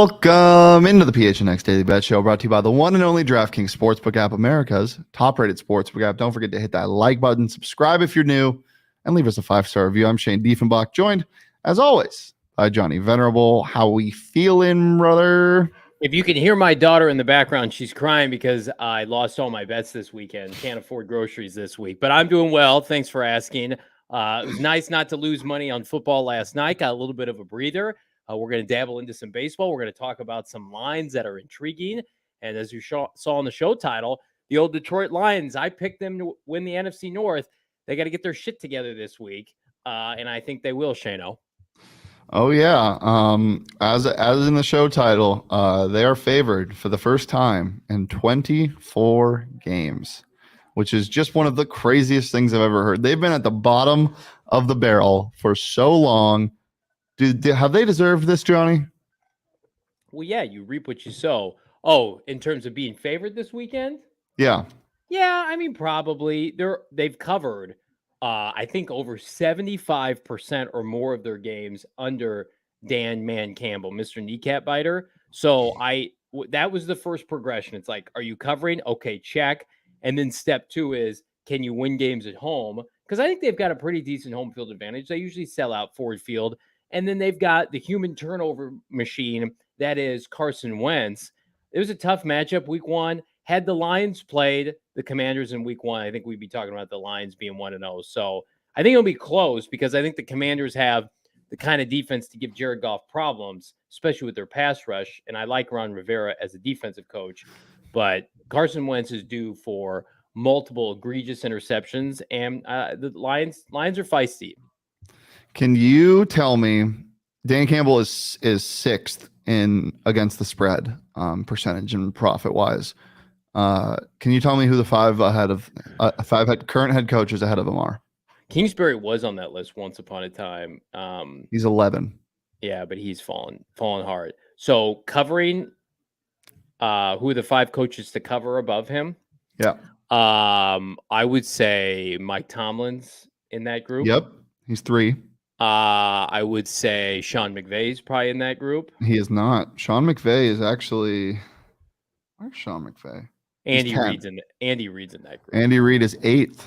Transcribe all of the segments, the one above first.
Welcome into the PHNX Daily Bet Show, brought to you by the one and only DraftKings Sportsbook app, America's top-rated sportsbook app. Don't forget to hit that like button, subscribe if you're new, and leave us a 5-star review. I'm Shane Diefenbach, joined, as always, by Johnny Venerable. How we feeling, brother? If you can hear my daughter in the background, she's crying because I lost all my bets this weekend. Can't afford groceries this week, but I'm doing well. Thanks for asking. It was nice not to lose money on football last night. Got a little bit of a breather. We're going to dabble into some baseball. We're going to talk about some lines that are intriguing. And as you saw in the show title, the old Detroit Lions, I picked them to win the NFC North. They got to get their shit together this week. And I think they will, Shano. Oh, yeah. As in the show title, they are favored for the first time in 24 games, which is just one of the craziest things I've ever heard. They've been at the bottom of the barrel for so long. Have they deserved this, Johnny? Well, yeah, you reap what you sow. Oh, in terms of being favored this weekend? Yeah. Yeah, I mean, probably. They've covered, I think, over 75% or more of their games under Dan Campbell, Mr. Kneecap Biter. So that was the first progression. It's like, are you covering? Okay, check. And then step 2 is, can you win games at home? Because I think they've got a pretty decent home field advantage. They usually sell out Ford Field. And then they've got the human turnover machine that is Carson Wentz. It was a tough matchup week 1. Had the Lions played the Commanders in week 1, I think we'd be talking about the Lions being 1-0. So I think it'll be close because I think the Commanders have the kind of defense to give Jared Goff problems, especially with their pass rush. And I like Ron Rivera as a defensive coach. But Carson Wentz is due for multiple egregious interceptions. And the Lions are feisty. Can you tell me, Dan Campbell is 6th in against the spread percentage and profit wise. Can you tell me who the current head coaches ahead of him are? Kingsbury was on that list once upon a time. He's 11. Yeah, but he's fallen hard. So covering, who are the 5 coaches to cover above him? Yeah. I would say Mike Tomlin's in that group. Yep. He's 3. I would say Sean McVay's probably in that group. He is not. Sean McVay is actually. Where's Sean McVay? Andy Reid's in that group. Andy Reid is 8th.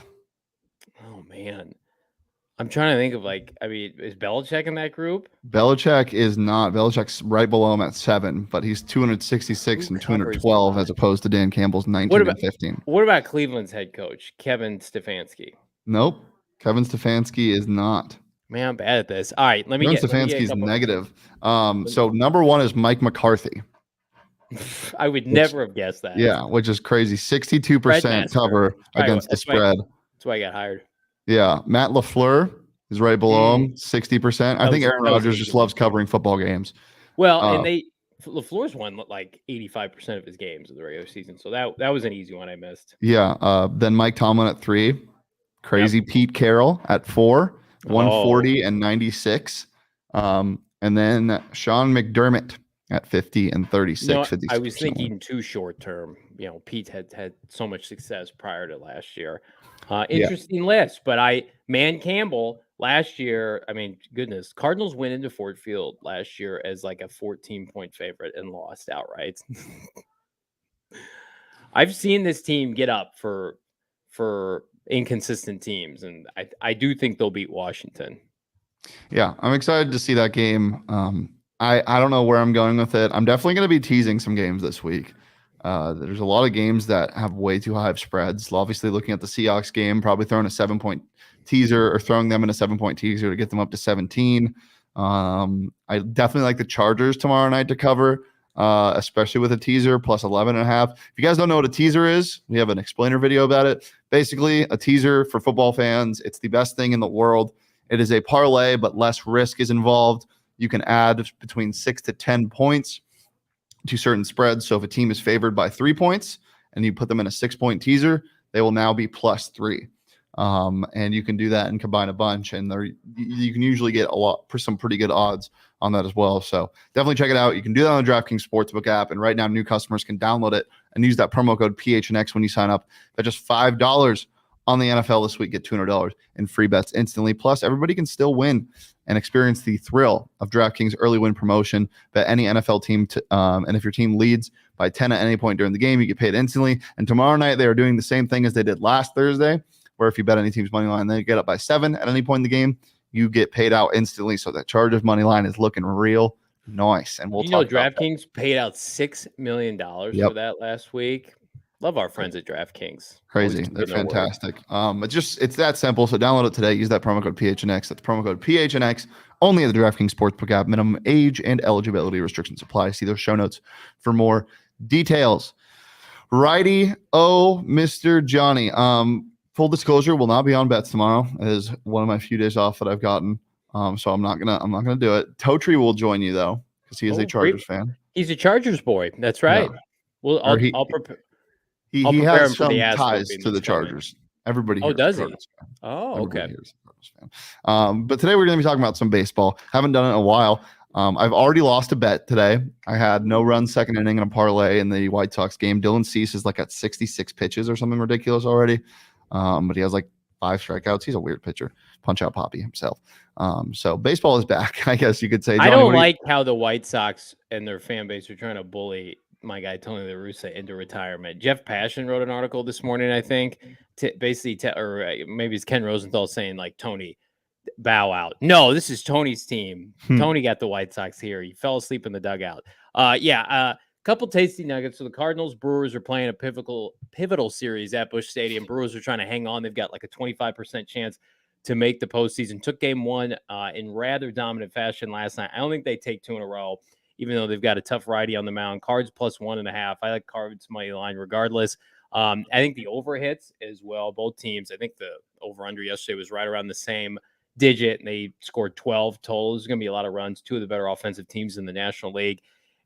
Oh man, I'm trying to think of is Belichick in that group? Belichick is not. Belichick's right below him at 7, but he's 266 and 212 as opposed to Dan Campbell's 19 and 15. What about Cleveland's head coach, Kevin Stefanski? Nope. Kevin Stefanski is not. Man, I'm bad at this. All right, Kevin Stefanski's negative. So number 1 is Mike McCarthy. I would never have guessed that. Yeah, which is crazy. 62% cover against the spread. That's why I got hired. Yeah, Matt LaFleur is right below him, 60%. I think Aaron Rodgers just loves covering football games. Well, and LaFleur's won like 85% of his games in the regular season, so that was an easy one I missed. Yeah, then Mike Tomlin at 3, crazy Pete Carroll at 4. 140 and 96. And then Sean McDermott at 50 and 36. I was thinking too short term. Pete had so much success prior to last year. Interesting list, but Man Campbell last year, I mean, goodness, Cardinals went into Ford Field last year as like a 14-point favorite and lost outright. I've seen this team get up for inconsistent teams, and I do think they'll beat Washington. Yeah, I'm excited to see that game. I don't know where I'm going with it. I'm definitely going to be teasing some games this week. There's a lot of games that have way too high of spreads. Obviously, looking at the Seahawks game, probably throwing a 7-point teaser or throwing them in a 7-point teaser to get them up to 17. I definitely like the Chargers tomorrow night to cover, especially with a teaser plus 11.5. If you guys don't know what a teaser is, we have an explainer video about it. Basically, a teaser for football fans, it's the best thing in the world. It is a parlay, but less risk is involved. You can add between 6 to 10 points to certain spreads. So if a team is favored by 3 points and you put them in a 6-point teaser, they will now be plus 3. And you can do that and combine a bunch, and you can usually get some pretty good odds on that as well. So definitely check it out. You can do that on the DraftKings Sportsbook app, and right now new customers can download it and use that promo code PHNX when you sign up. That's just $5 on the NFL this week. Get $200 in free bets instantly. Plus, everybody can still win and experience the thrill of DraftKings early win promotion. Bet any NFL team, and if your team leads by 10 at any point during the game, you get paid instantly. And tomorrow night, they are doing the same thing as they did last Thursday, where if you bet any team's money line, they get up by 7 at any point in the game, you get paid out instantly. So that Chargers money line is looking real nice. And we'll talk about DraftKings paid out $6 million for that last week. Love our friends at DraftKings. Crazy. They're fantastic. It's that simple. So download it today. Use that promo code PHNX. That's promo code PHNX. Only at the DraftKings Sportsbook app. Minimum age and eligibility restrictions apply. See those show notes for more details. Righty, Mr. Johnny. Full disclosure, will not be on bets tomorrow. It is one of my few days off that I've gotten. So I'm not gonna do it. Totri will join you though, because he is a Chargers fan. He's a Chargers boy. That's right. Yeah. Well, I'll prepare. He has some ties to the Chargers. Everybody. Oh, does he? Oh, okay. But today we're going to be talking about some baseball. Haven't done it in a while. I've already lost a bet today. I had no run second inning in a parlay in the White Sox game. Dylan Cease is like at 66 pitches or something ridiculous already. But he has like 5 strikeouts. He's a weird pitcher. Punch out Poppy himself. So baseball is back, I guess you could say. Johnny, I don't like how the White Sox and their fan base are trying to bully my guy Tony La Russa into retirement. Jeff Passan wrote an article this morning, I think, or maybe it's Ken Rosenthal saying like, Tony, bow out. No, this is Tony's team. Tony got the White Sox here. He fell asleep in the dugout. Couple tasty nuggets. So the Cardinals Brewers are playing a pivotal series at Busch Stadium. Brewers are trying to hang on. They've got like a 25% chance to make the postseason. Took game 1 in rather dominant fashion last night. I don't think they take 2 in a row, even though they've got a tough righty on the mound. Cards plus 1.5. I like Cards money line regardless. I think the over hits as well. Both teams. I think the over-under yesterday was right around the same digit, and they scored 12 total. There's going to be a lot of runs. 2 of the better offensive teams in the National League.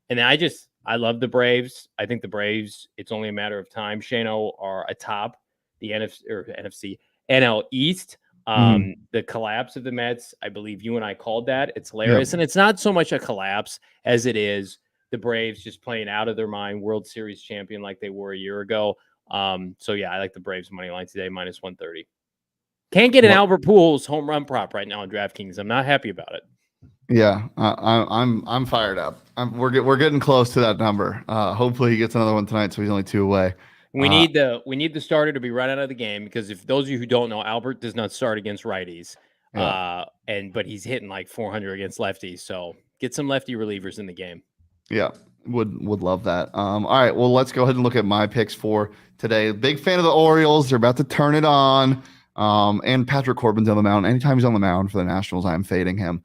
And I love the Braves. I think the Braves, it's only a matter of time, Shano, are atop the NL East. The collapse of the Mets, I believe you and I called that. It's hilarious. And it's not so much a collapse as it is the Braves just playing out of their mind, World Series champion like they were a year ago. I like the Braves money line today, minus 130. Can't get an Albert Pujols home run prop right now on DraftKings. I'm not happy about it. Yeah, I'm fired up. We're getting close to that number. Hopefully he gets another one tonight, so he's only 2 away. We need the starter to be right out of the game, because if those of you who don't know, Albert does not start against righties, but he's hitting like 400 against lefties. So get some lefty relievers in the game. Yeah, would love that. All right, well, let's go ahead and look at my picks for today. Big fan of the Orioles. They're about to turn it on. And Patrick Corbin's on the mound. Anytime he's on the mound for the Nationals, I'm fading him.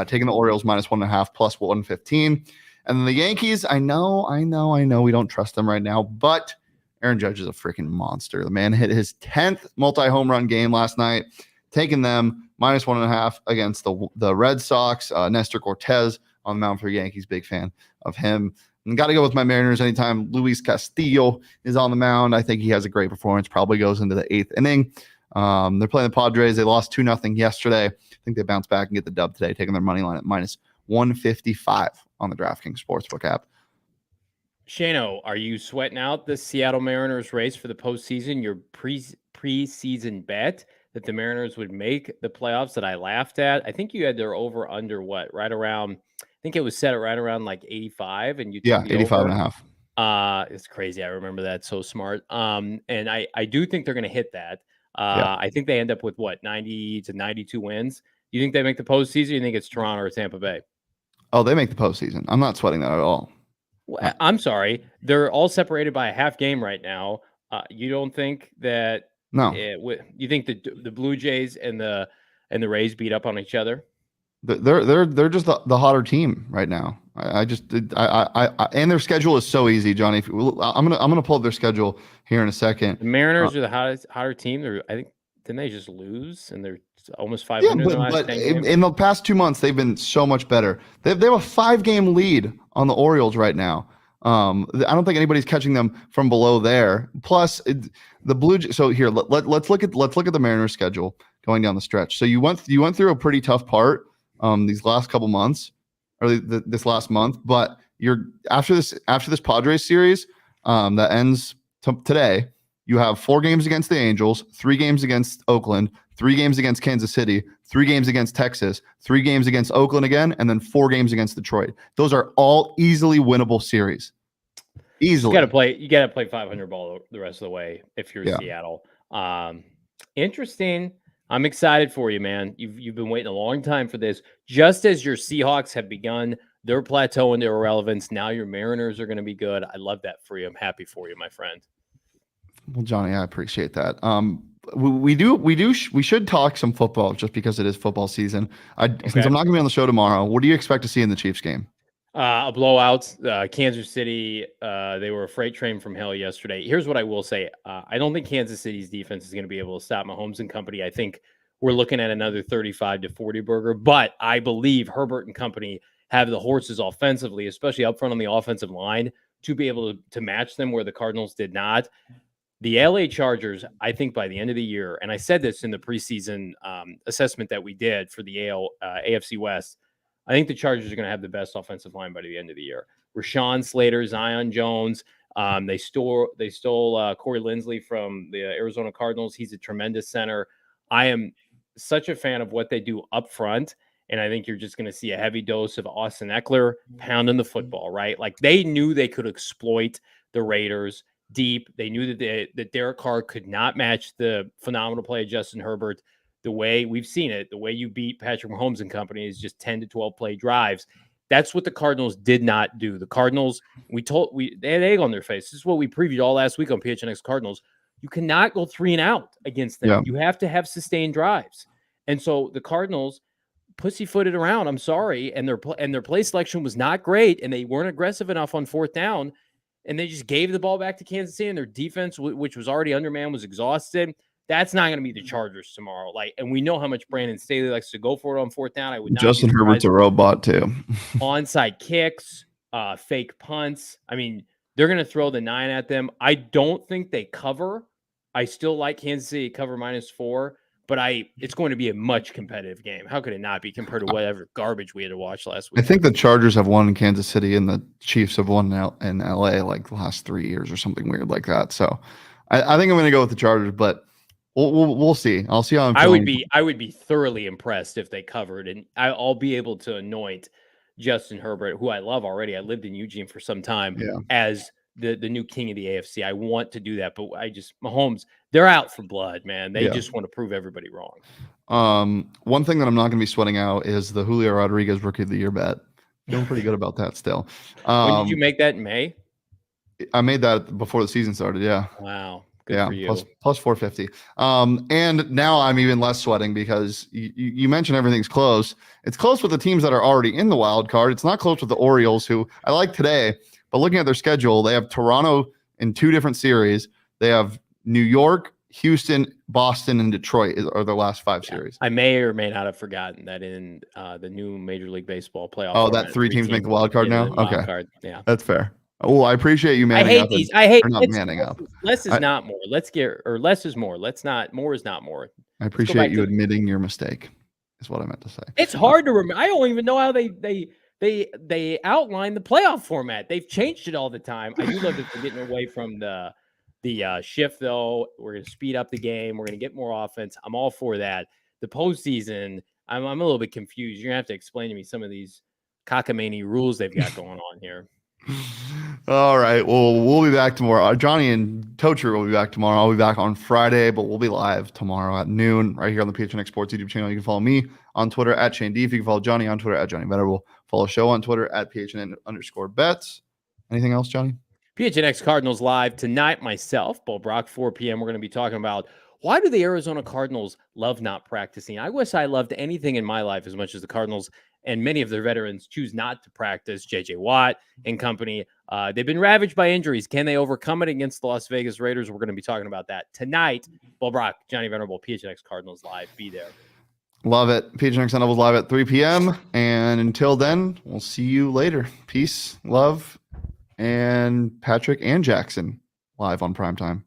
Taking the Orioles minus 1.5 plus 115. And then the Yankees, I know we don't trust them right now, but Aaron Judge is a freaking monster. The man hit his 10th multi-home run game last night, taking them minus 1.5 against the Red Sox. Nestor Cortez on the mound for Yankees. Big fan of him. And got to go with my Mariners anytime Luis Castillo is on the mound. I think he has a great performance, probably goes into the 8th inning. They're playing the Padres. They lost 2-0 yesterday. I think they bounce back and get the dub today, taking their money line at minus 155 on the DraftKings Sportsbook app. Shano, are you sweating out the Seattle Mariners race for the postseason? Your preseason bet that the Mariners would make the playoffs that I laughed at. I think you had their over under right around. I think it was set at right around like 85, and you took 85.5. It's crazy. I remember that. So smart. And I do think they're going to hit that. I think they end up with 90 to 92 wins. You think they make the postseason? Or you think it's Toronto or Tampa Bay? Oh, they make the postseason. I'm not sweating that at all. Well, I'm sorry. They're all separated by a half game right now. You don't think that? No. You think the Blue Jays and the Rays beat up on each other? They're just the hotter team right now. I and their schedule is so easy, Johnny. I'm gonna pull up their schedule here in a second. The Mariners are the hotter team. I think didn't they just lose and they're almost 500 in the last 10 games? In the past 2 months they've been so much better. They have a 5-game lead on the Orioles right now. I don't think anybody's catching them from below there. Plus the Blue Jays. So here let's look at the Mariners schedule going down the stretch. So you went through a pretty tough part these last couple months, or this last month, but you're after this Padres series that ends today, you have 4 games against the Angels, 3 games against Oakland, 3 games against Kansas City, 3 games against Texas, 3 games against Oakland again, and then 4 games against Detroit. Those are all easily winnable series. Easily. You gotta play 500 ball the rest of the way if you're Seattle. Interesting. I'm excited for you, man. You've been waiting a long time for this. Just as your Seahawks have begun their plateau and their irrelevance, now your Mariners are going to be good. I love that for you. I'm happy for you, my friend. Well, Johnny, I appreciate that. We should talk some football just because it is football season. Since I'm not going to be on the show tomorrow, what do you expect to see in the Chiefs game? A blowout. Kansas City, they were a freight train from hell yesterday. Here's what I will say. I don't think Kansas City's defense is going to be able to stop Mahomes and company. I think we're looking at another 35-40 burger, but I believe Herbert and company have the horses offensively, especially up front on the offensive line, to be able to match them where the Cardinals did not. The LA Chargers, I think by the end of the year, and I said this in the preseason assessment that we did for the AFC West, I think the Chargers are going to have the best offensive line by the end of the year. Rashawn Slater, Zion Jones, they stole Corey Linsley from the Arizona Cardinals. He's a tremendous center. I am such a fan of what they do up front, and I think you're just going to see a heavy dose of Austin Eckler pounding the football, right? Like they knew they could exploit the Raiders deep. They knew that Derek Carr could not match the phenomenal play of Justin Herbert. The way we've seen it, the way you beat Patrick Mahomes and company is just 10 to 12 play drives. That's what the Cardinals did not do. The Cardinals, they had egg on their face. This is what we previewed all last week on PHNX Cardinals. You cannot go 3 and out against them. Yeah. You have to have sustained drives. And so the Cardinals pussyfooted around. I'm sorry. And their play selection was not great. And they weren't aggressive enough on 4th down. And they just gave the ball back to Kansas City, and their defense, which was already undermanned, was exhausted. That's not going to be the Chargers tomorrow. And we know how much Brandon Staley likes to go for it on 4th down. I would not. Justin Herbert's a robot too. Onside kicks, fake punts. I mean, they're going to throw the 9 at them. I don't think they cover. I still like Kansas City cover -4, but it's going to be a much competitive game. How could it not be compared to whatever garbage we had to watch last week? I think the Chargers have won in Kansas City and the Chiefs have won in LA like the last 3 years or something weird like that. So I think I'm going to go with the Chargers, but we'll see. I'll see how I'm feeling. I would be thoroughly impressed if they covered, and I'll be able to anoint Justin Herbert, who I love already. I lived in Eugene for some time, as the new king of the AFC. I want to do that, but Mahomes, they're out for blood, man. They just want to prove everybody wrong. One thing that I'm not going to be sweating out is the Julio Rodriguez Rookie of the Year bet. Feeling pretty good about that still. When did you make that, in May? I made that before the season started. Yeah. Wow. Good for you. Plus 450. And now I'm even less sweating because you mentioned everything's close. It's close with the teams that are already in the wild card. It's not close with the Orioles, who I like today, but looking at their schedule, they have Toronto in 2 different series. They have New York, Houston, Boston, and Detroit are their last 5 series. I may or may not have forgotten that in the new Major League Baseball playoff. Oh, that 3 teams make the wild card now? Okay. Card. Yeah. That's fair. Oh, I appreciate you manning up. I hate not manning up. Less is not more. Less is more. More is not more. I appreciate you admitting your mistake, is what I meant to say. It's hard to remember. I don't even know how they outline the playoff format. They've changed it all the time. I do love that they're getting away from the shift, though. We're going to speed up the game. We're going to get more offense. I'm all for that. The postseason, I'm a little bit confused. You're going to have to explain to me some of these cockamamie rules they've got going on here. All right. Well, we'll be back tomorrow. Johnny and Tocher will be back tomorrow. I'll be back on Friday, but we'll be live tomorrow at noon right here on the PHNX Sports YouTube channel. You can follow me on Twitter at Shane D. If you can follow Johnny on Twitter at Johnny Venerable. Follow show on Twitter at PHN_bets. Anything else, Johnny? PHNX Cardinals live tonight. Myself, Bo Brock, 4 p.m. We're going to be talking about why do the Arizona Cardinals love not practicing? I wish I loved anything in my life as much as the Cardinals, and many of their veterans choose not to practice. J.J. Watt and company. They've been ravaged by injuries. Can they overcome it against the Las Vegas Raiders? We're going to be talking about that tonight. Bo Brock, Johnny Venerable, PHNX Cardinals live. Be there. Love it. PHNX Devils live at 3 p.m. And until then, we'll see you later. Peace, love, and Patrick and Jackson live on primetime.